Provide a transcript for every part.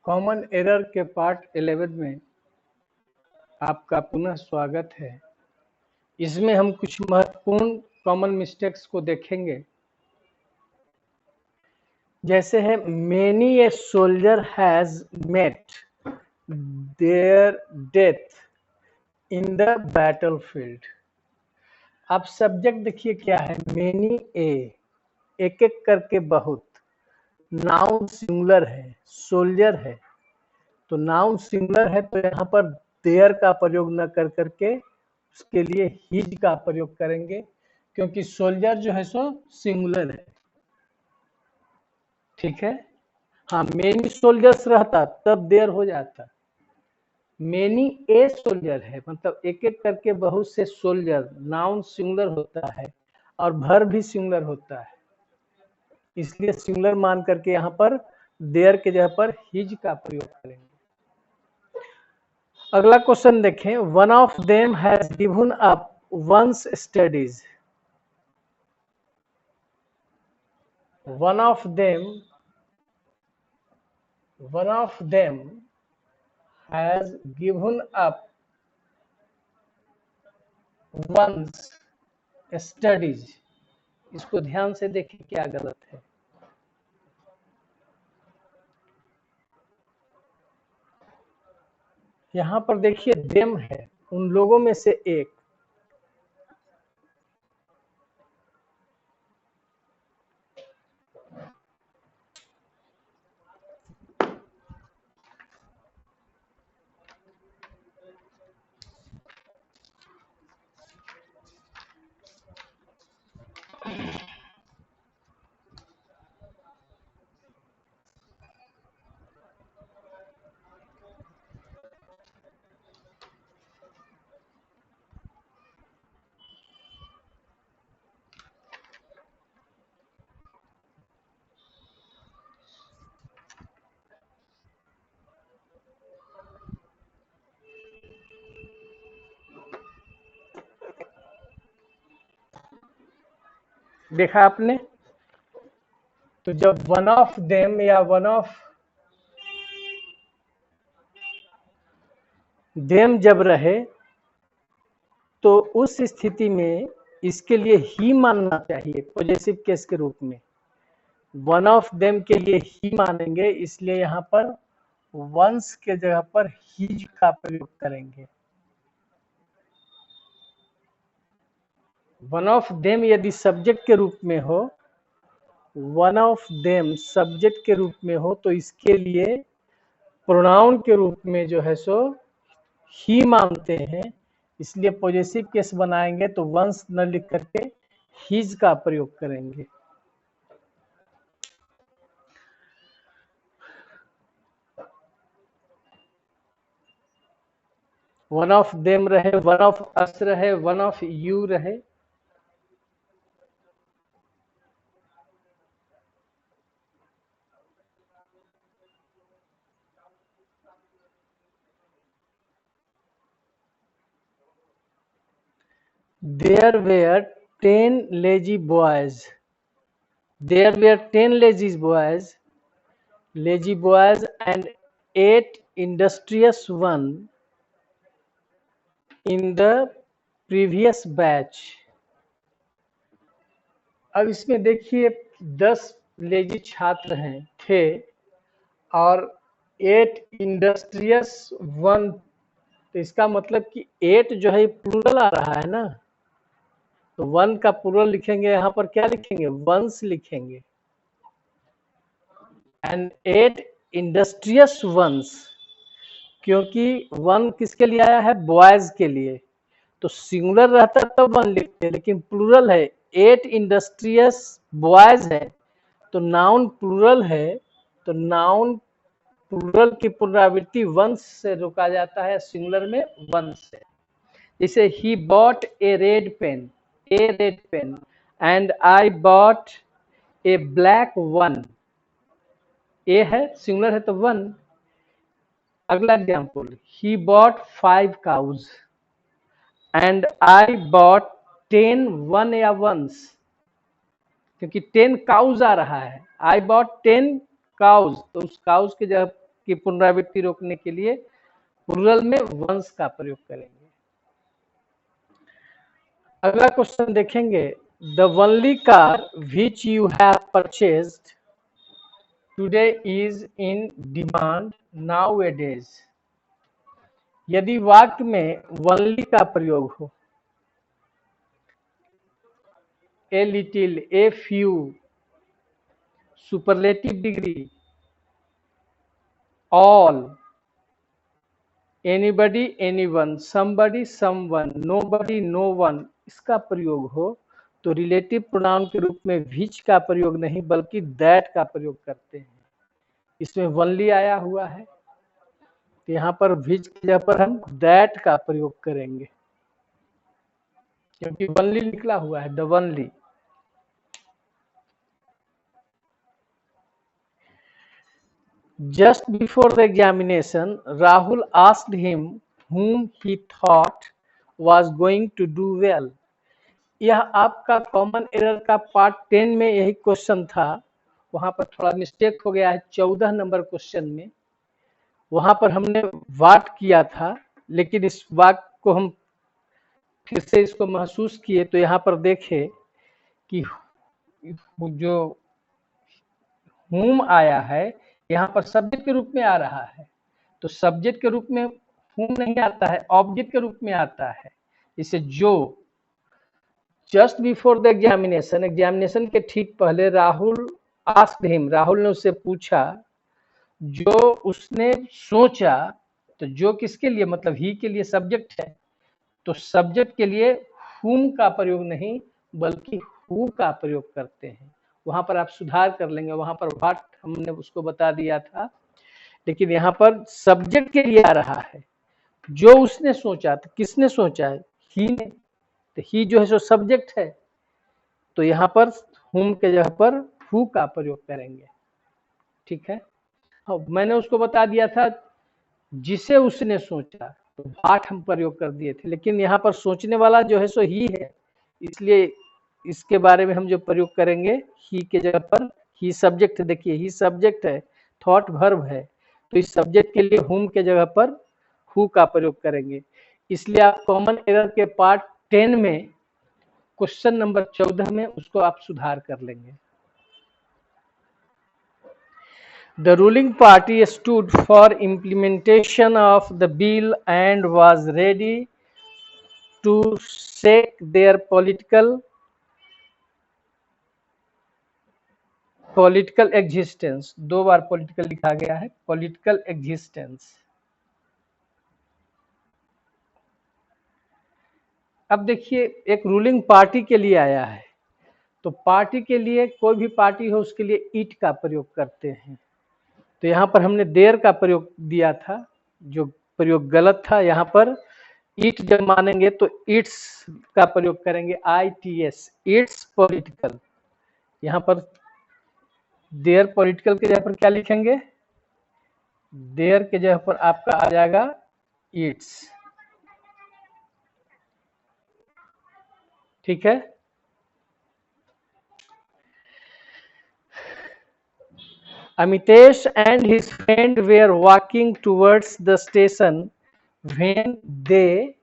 Common error के part 11 में आपका पुनः स्वागत है। इसमें हम कुछ महत्वपूर्ण कॉमन मिस्टेक्स को देखेंगे। जैसे है many a soldier has met their death in the battlefield. आप सब्जेक्ट देखिए क्या है, मेनी एक एक करके बहुत, नाउन सिंगुलर है, सोल्जर है, तो नाउन सिंगुलर है तो यहाँ पर देयर का प्रयोग न कर करके उसके लिए हिज का प्रयोग करेंगे, क्योंकि सोल्जर जो है सो सिंगुलर है। ठीक है, हाँ मेनी सोल्जर्स रहता तब देयर हो जाता। मेनी ए सोल्जर है मतलब एक एक करके बहुत से सोल्जर, नाउन सिंगुलर होता है और भर भी सिंगुलर होता है, इसलिए सिंगुलर मान करके यहाँ पर देयर के जगह पर हिज का प्रयोग करेंगे। अगला क्वेश्चन देखें, one of them has given up one's studies. One of them has given up one's studies. इसको ध्यान से देखिए क्या गलत है। यहां पर देखिए देम है, उन लोगों में से एक। देखा आपने, तो जब वन ऑफ देम या वन ऑफ देम जब रहे तो उस स्थिति में इसके लिए ही मानना चाहिए पॉजिटिव केस के रूप में। वन ऑफ देम के लिए ही मानेंगे, इसलिए यहाँ पर वंस के जगह पर हिज का प्रयोग करेंगे। वन ऑफ देम यदि सब्जेक्ट के रूप में हो, वन ऑफ देम सब्जेक्ट के रूप में हो तो इसके लिए प्रोनाउन के रूप में जो है सो ही मानते हैं, इसलिए पॉजिटिव केस बनाएंगे तो वंस न लिख करके हिज का प्रयोग करेंगे। वन ऑफ देम रहे, वन ऑफ अस रहे, वन ऑफ यू रहे, there were 10 lazy boys. There were 10 lazy boys and 8 industrious ones in the previous batch. अब इसमें देखिए 10 लेजी छात्र हैं थे और 8 इंडस्ट्रियस 1, तो इसका मतलब कि 8 जो है प्लूरल आ रहा है ना, तो 1 का प्लूरल लिखेंगे, यहाँ पर क्या लिखेंगे, वंस लिखेंगे। एंड 8 इंडस्ट्रियस वंस, क्योंकि 1 किसके लिए आया है, बॉयज के लिए, तो सिंगुलर रहता तब 1 लिखते, लेकिन प्लूरल है, 8 इंडस्ट्रियस बॉयज है तो नाउन प्लूरल है, तो नाउन प्लूरल की पुनरावृत्ति वंस से रोका जाता है, सिंगुलर में वंस से। जैसे ही bought a red pen and I bought a black one. A है सिंगुलर है तो 1। अगला example, he bought 5 cows and I bought 10 one या वंस। क्योंकि 10 काउज आ रहा है, आई बॉट 10 काउज, तो उस काउज की जगह की पुनरावृत्ति रोकने के लिए प्लूरल में वंस का प्रयोग करेंगे। अगला क्वेश्चन देखेंगे, the only car which you have purchased today is in demand nowadays. यदि वाक्य में ओनली का प्रयोग हो, a little, a few, superlative degree, all, anybody, anyone, somebody, someone, nobody, no one, इसका प्रयोग हो तो रिलेटिव प्रोनाउन के रूप में विच का प्रयोग नहीं बल्कि दैट का प्रयोग करते हैं। इसमें ओनली आया हुआ है तो यहाँ पर विच की जगह पर हम दैट का प्रयोग करेंगे, क्योंकि ओनली निकला हुआ है, the only. Just before the examination, Rahul asked him whom he thought was going to do well. यह आपका कॉमन एरर का पार्ट 10 में यही क्वेश्चन था, वहां पर थोड़ा मिस्टेक हो गया है 14 नंबर क्वेश्चन में। वहां पर हमने वाट किया था, लेकिन इस वाक्य को हम फिर से इसको महसूस किए तो यहाँ पर देखे कि जो हुम आया है यहाँ पर सब्जेक्ट के रूप में आ रहा है, तो सब्जेक्ट के रूप में हुम नहीं आता है, ऑब्जेक्ट के रूप में आता है। इसे जो just before the examination, examination के ठीक पहले राहुल आस्क्ड हिम, राहुल ने उससे पूछा, जो उसने सोचा, तो जो किसके लिए, मतलब ही के लिए सब्जेक्ट है, तो सब्जेक्ट के लिए हुम का प्रयोग नहीं बल्कि हु का प्रयोग करते हैं। वहां पर आप सुधार कर लेंगे, वहां पर व्हाट हमने उसको बता दिया था, लेकिन यहाँ पर सब्जेक्ट के लिए आ रहा है। जो उसने सोचा, तो किसने सोचा है, ही ने, तो ही जो है सो सब्जेक्ट है, तो यहाँ पर हुम के जगह पर हु का प्रयोग करेंगे। ठीक है, हाँ, मैंने उसको बता दिया था जिसे उसने सोचा, तो व्हाट हम प्रयोग कर दिए थे, लेकिन यहाँ पर सोचने वाला जो है सो ही है, इसलिए इसके बारे में हम जो प्रयोग करेंगे ही के जगह पर, ही सब्जेक्ट, देखिए ही सब्जेक्ट है, थॉट वर्ब है, तो इस सब्जेक्ट के लिए हुम के जगह पर हु का प्रयोग करेंगे। इसलिए आप कॉमन एरर के पार्ट 10 में क्वेश्चन नंबर 14 में उसको आप सुधार कर लेंगे। The ruling party stood for implementation of the bill and was ready to shake their political existence। 2 bar political लिखा गया है, political existence। अब देखिए एक रूलिंग पार्टी के लिए आया है, तो पार्टी के लिए कोई भी पार्टी हो उसके लिए इट का प्रयोग करते हैं, तो यहाँ पर हमने देर का प्रयोग दिया था, जो प्रयोग गलत था। यहाँ पर इट जब मानेंगे तो इट्स का प्रयोग करेंगे, ITS, इट्स पॉलिटिकल। यहाँ पर देयर पॉलिटिकल के जगह पर क्या लिखेंगे, देयर के जगह पर आपका आ जाएगा इट्स। ठीक है, Amitesh and his friend were walking towards the station when they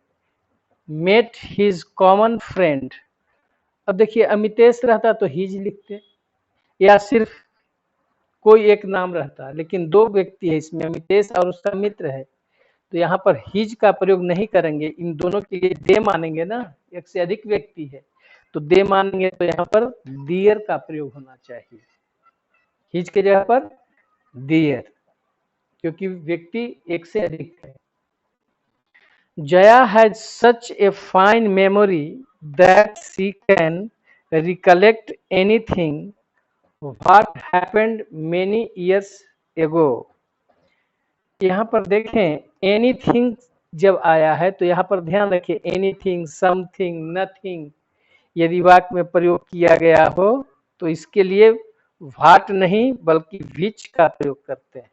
met his common friend। अब देखिए अमितेश रहता तो हिज लिखते, या सिर्फ कोई एक नाम रहता, लेकिन 2 व्यक्ति है इसमें, अमितेश और उसका मित्र है, तो यहाँ पर हिज का प्रयोग नहीं करेंगे, इन दोनों के लिए दे मानेंगे ना, एक से अधिक व्यक्ति है तो दे मानेंगे, तो यहाँ पर दियर का प्रयोग होना चाहिए, हिज के जगह पर दियर, क्योंकि व्यक्ति एक से अधिक है। Jaya has such a fine memory that she can recollect anything what happened many years ago। यहाँ पर देखें एनीथिंग जब आया है तो यहाँ पर ध्यान रखिए, एनीथिंग, समथिंग, नथिंग यदि वाक्य में प्रयोग किया गया हो तो इसके लिए व्हाट नहीं बल्कि विच का प्रयोग करते हैं।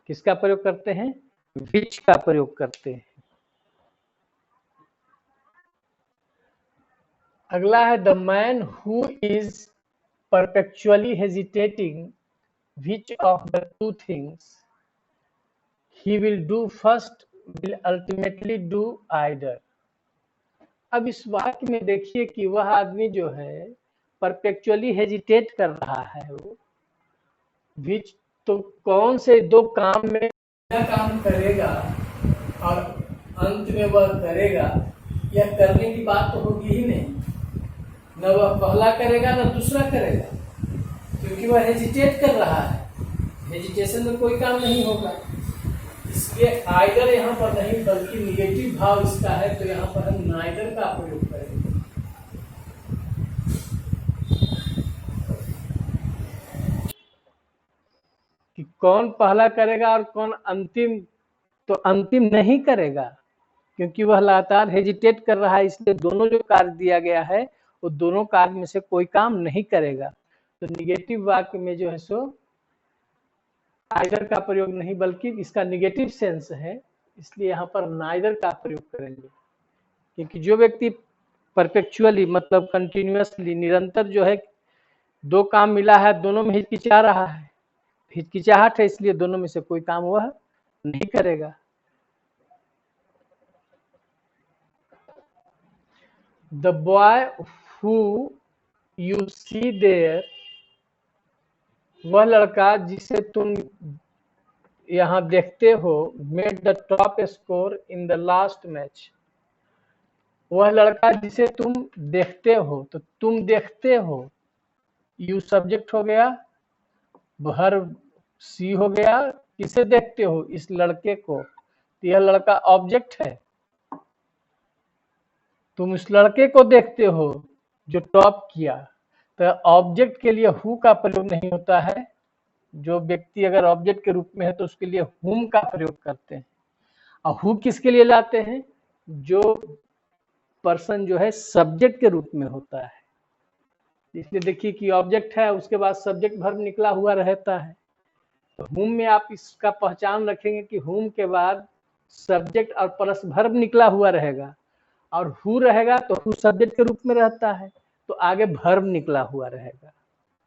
किसका प्रयोग करते हैं, विच का प्रयोग करते हैं। अगला है the man who is perpetually hesitating which of the two things he will do first will ultimately do either। अब इस वाक्य में देखिए कि वह आदमी जो है परपेचुअली हेजिटेट कर रहा है, वो विच तो कौन से दो काम में काम करेगा और अंत में वह करेगा, यह करने की बात तो होगी ही नहीं, न वह पहला करेगा न दूसरा करेगा, क्योंकि वह हेजिटेट कर रहा है, हेजिटेशन में कोई काम नहीं होगा। इसलिए आइदर यहाँ पर नहीं बल्कि निगेटिव भाव इसका है, तो यहाँ पर हम नाइदर का प्रयोग करेंगे। कि कौन पहला करेगा और कौन अंतिम, तो अंतिम नहीं करेगा क्योंकि वह लगातार हेजिटेट कर रहा है, इसलिए दोनों जो कार्य दिया गया है वो दोनों कार्य में से कोई काम नहीं करेगा। तो निगेटिव वाक्य में जो है सो आइदर का प्रयोग नहीं बल्कि इसका निगेटिव सेंस है, इसलिए यहाँ पर नाइदर का प्रयोग करेंगे। क्योंकि जो व्यक्ति परपेचुअली मतलब कंटिन्यूअसली निरंतर जो है दो काम मिला है, दोनों में हिचकिचा रहा है, हिचकिचाहट है, इसलिए दोनों में से कोई काम वह नहीं करेगा। The boy who you see there, वह लड़का जिसे तुम यहाँ देखते हो, made the top score in the last match। वह लड़का जिसे तुम देखते हो, तो तुम देखते हो, यू सब्जेक्ट हो गया, वर्ब सी हो गया, किसे देखते हो, इस लड़के को, तो यह लड़का ऑब्जेक्ट है, तुम इस लड़के को देखते हो जो टॉप किया, तो ऑब्जेक्ट के लिए हु का प्रयोग नहीं होता है, जो व्यक्ति अगर ऑब्जेक्ट के रूप में है तो उसके लिए हुम का प्रयोग करते हैं। और हु किसके लिए लाते हैं, जो पर्सन जो है सब्जेक्ट के रूप में होता है, इसलिए देखिए कि ऑब्जेक्ट है उसके बाद सब्जेक्ट वर्ब निकला हुआ रहता है, तो हुम में आप इसका पहचान रखेंगे कि हुम के बाद सब्जेक्ट और प्लस वर्ब निकला हुआ रहेगा, और हु रहेगा तो हु सब्जेक्ट के रूप में रहता है, तो आगे वर्ब निकला हुआ रहेगा।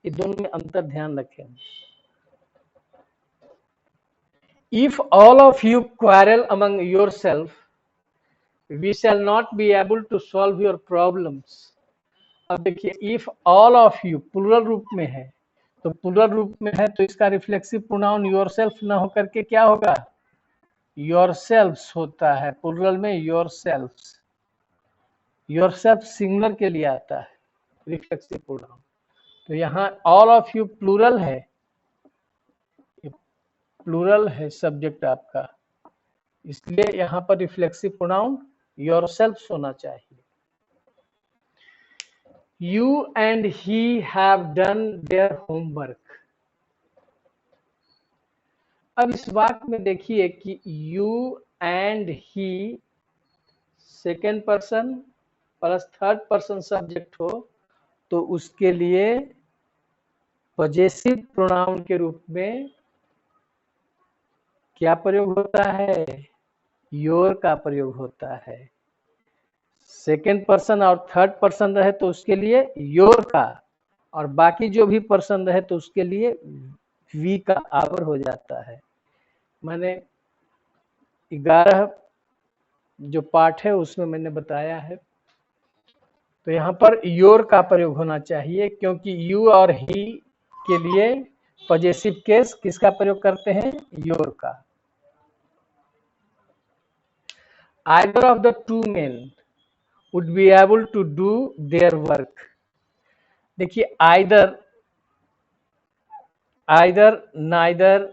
ये दोनों में अंतर ध्यान रखें। If all of you quarrel among yourself, we shall not be able to solve your problems। अब देखिए if all of you plural रूप में है, तो प्लूरल रूप में है तो इसका रिफ्लेक्सिव प्रोनाउन योरसेल्फ ना होकर के क्या होगा, योरसेल्व्स होता है, प्लूरल में योरसेल्व्स, योरसेल्फ सिंगुलर के लिए आता है रिफ्लेक्सिव प्रोनाउन। तो यहाँ ऑल ऑफ यू प्लूरल है, प्लूरल है सब्जेक्ट आपका, इसलिए यहाँ पर रिफ्लेक्सिव प्रोनाउन योरसेल्फ होना चाहिए। You and he have done their homework। अब इस वाक्य में देखिए कि you and he second person plus third person subject हो तो उसके लिए पॉजेसिव प्रोनाउन के रूप में क्या प्रयोग होता है, योर का प्रयोग होता है। सेकेंड पर्सन और थर्ड पर्सन रहे तो उसके लिए योर का, और बाकी जो भी पर्सन रहे तो उसके लिए वी का आवर हो जाता है। मैंने 11 जो पार्ट है उसमें मैंने बताया है, तो यहाँ पर योर का प्रयोग होना चाहिए, क्योंकि यू और ही के लिए पॉजेसिव केस किसका प्रयोग करते हैं, योर का। Either of the two men would be able to do their work। देखिए either, neither,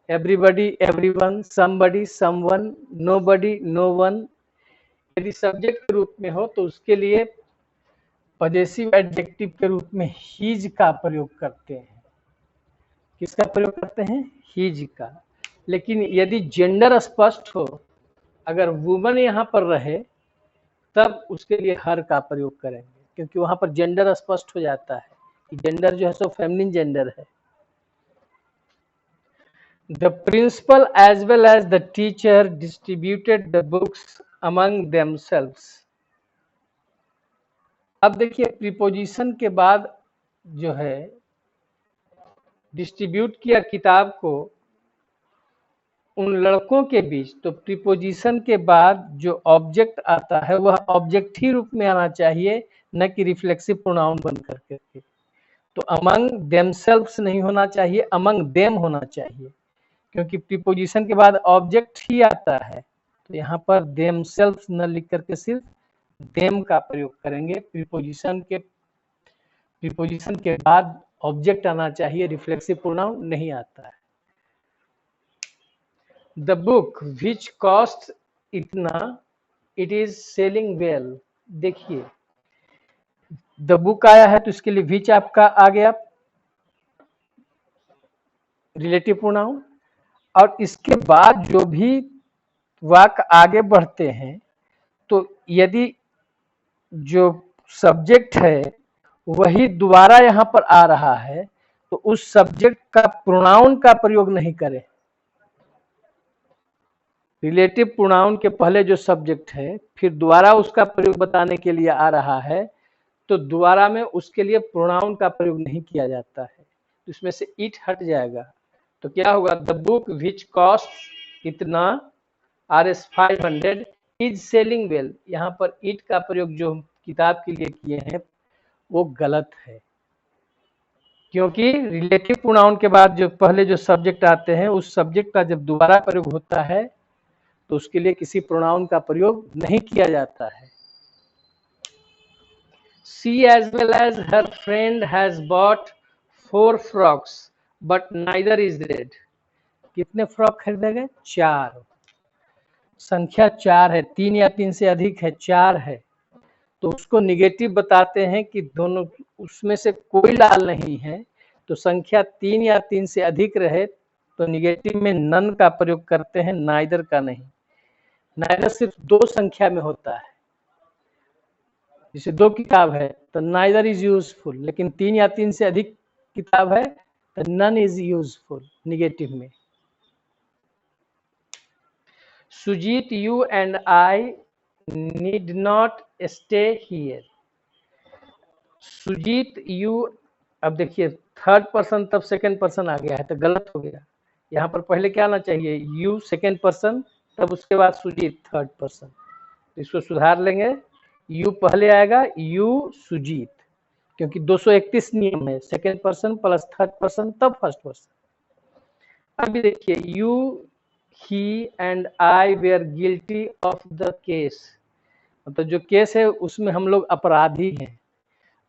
everybody, everyone, somebody, someone, nobody, no one, यदि सब्जेक्ट के रूप में हो तो उसके लिए पॉजेसिव एडजेक्टिव के रूप में हीज का प्रयोग करते हैं। किसका प्रयोग करते हैं, हीज का। लेकिन यदि जेंडर स्पष्ट हो, अगर वुमन यहाँ पर रहे तब उसके लिए हर का प्रयोग करेंगे, क्योंकि वहां पर जेंडर स्पष्ट हो जाता है कि जेंडर जो है सो फेमिनिन जेंडर है। The principal as well as the teacher distributed the books among themselves। अब देखिए प्रीपोजिशन के बाद जो है डिस्ट्रीब्यूट किया किताब को उन लड़कों के बीच, तो प्रीपोजिशन के बाद जो ऑब्जेक्ट आता है वह ऑब्जेक्ट ही रूप में आना चाहिए, न कि रिफ्लेक्सिव प्रोनाउन बन करके। तो अमंग देमसेल्व्स नहीं होना चाहिए, अमंग देम होना चाहिए, क्योंकि प्रीपोजिशन के बाद ऑब्जेक्ट ही आता है। तो यहाँ पर देमसेल्व्स न लिख करके सिर्फ देम का प्रयोग करेंगे। प्रीपोजिशन के बाद ऑब्जेक्ट आना चाहिए, रिफ्लेक्सिव प्रोनाउन नहीं आता है। द बुक विच कॉस्ट इतना इट इज सेलिंग वेल। देखिए द बुक आया है तो इसके लिए विच आपका आ गया रिलेटिव प्रोनाउन, और इसके बाद जो भी वाक्य आगे बढ़ते हैं तो यदि जो सब्जेक्ट है वही दोबारा यहाँ पर आ रहा है तो उस सब्जेक्ट का प्रोनाउन का प्रयोग नहीं करें। रिलेटिव प्रोनाउन के पहले जो सब्जेक्ट है फिर दोबारा उसका प्रयोग बताने के लिए आ रहा है तो दोबारा में उसके लिए प्रोनाउन का प्रयोग नहीं किया जाता है, तो इसमें से इट हट जाएगा। तो क्या होगा, द बुक विच कॉस्ट इतना Rs500 इज सेलिंग वेल। यहाँ पर इट का प्रयोग जो किताब के लिए किए हैं वो गलत है, क्योंकि रिलेटिव प्रोनाउन के बाद जो पहले जो सब्जेक्ट आते हैं उस सब्जेक्ट का जब दोबारा प्रयोग होता है तो उसके लिए किसी प्रोनाउन का प्रयोग नहीं किया जाता है। She as well as her friend has bought 4 frocks but neither is red। कितने फ्रॉक खरीदे गए? 4। संख्या 4 है, 3 या 3 से अधिक है, 4 है, तो उसको निगेटिव बताते हैं कि दोनों उसमें से कोई लाल नहीं है। तो संख्या 3 या 3 से अधिक रहे तो निगेटिव में नन का प्रयोग करते हैं, नाइदर का नहीं। नाइदर सिर्फ 2 संख्या में होता है, जैसे 2 किताब है तो नाइदर इज यूजफुल, लेकिन 3 या 3 से अधिक किताब है तो नन इज यूजफुल निगेटिव में। Sujeet you and I need not stay here. Sujeet you, अब देखिए थर्ड पर्सन तब सेकंड पर्सन आ गया है तो गलत हो गया। यहाँ पर पहले क्या आना चाहिए, यू सेकंड पर्सन तब उसके बाद सुजीत थर्ड पर्सन। तो इसको सुधार लेंगे, यू पहले आएगा, यू सुजीत, क्योंकि 231 नियम है, second person plus third person तब फर्स्ट पर्सन। अभी देखिए you he and I were guilty of the case, मतलब जो केस है उसमें हम लोग अपराधी हैं।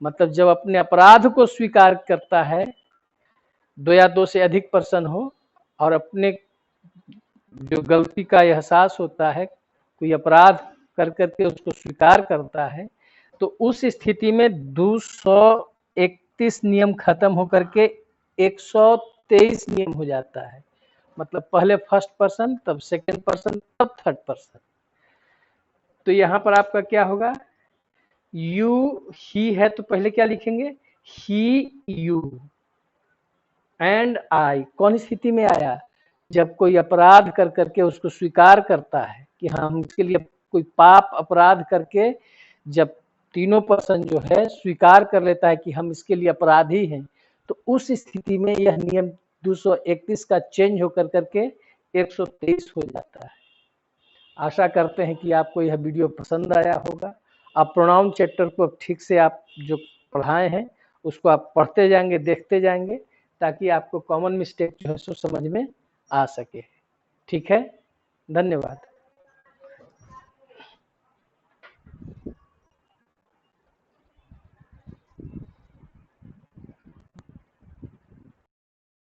मतलब जब अपने अपराध को स्वीकार करता है, 2 या 2 से अधिक पर्सन हो और अपने जो गलती का एहसास होता है, कोई अपराध कर करके उसको स्वीकार करता है, तो उस स्थिति में 231 नियम खत्म होकर के 123 नियम हो जाता है। मतलब पहले फर्स्ट पर्सन तब सेकंड पर्सन तब थर्ड पर्सन। तो यहाँ पर आपका क्या होगा, यू ही है तो पहले क्या लिखेंगे, ही यू एंड आई। कौन स्थिति में आया, जब कोई अपराध कर करके उसको स्वीकार करता है कि हाँ हम इसके लिए कोई पाप अपराध करके, जब तीनों पर्सन जो है स्वीकार कर लेता है कि हम इसके लिए अपराधी हैं, तो उस स्थिति में यह नियम 231 का चेंज होकर करके 123 हो जाता है। आशा करते हैं कि आपको यह वीडियो पसंद आया होगा। आप प्रोनाउन चैप्टर को ठीक से आप जो पढ़ाए हैं उसको आप पढ़ते जाएंगे, देखते जाएंगे, ताकि आपको कॉमन मिस्टेक जो है सो समझ में आ सके। ठीक है, धन्यवाद।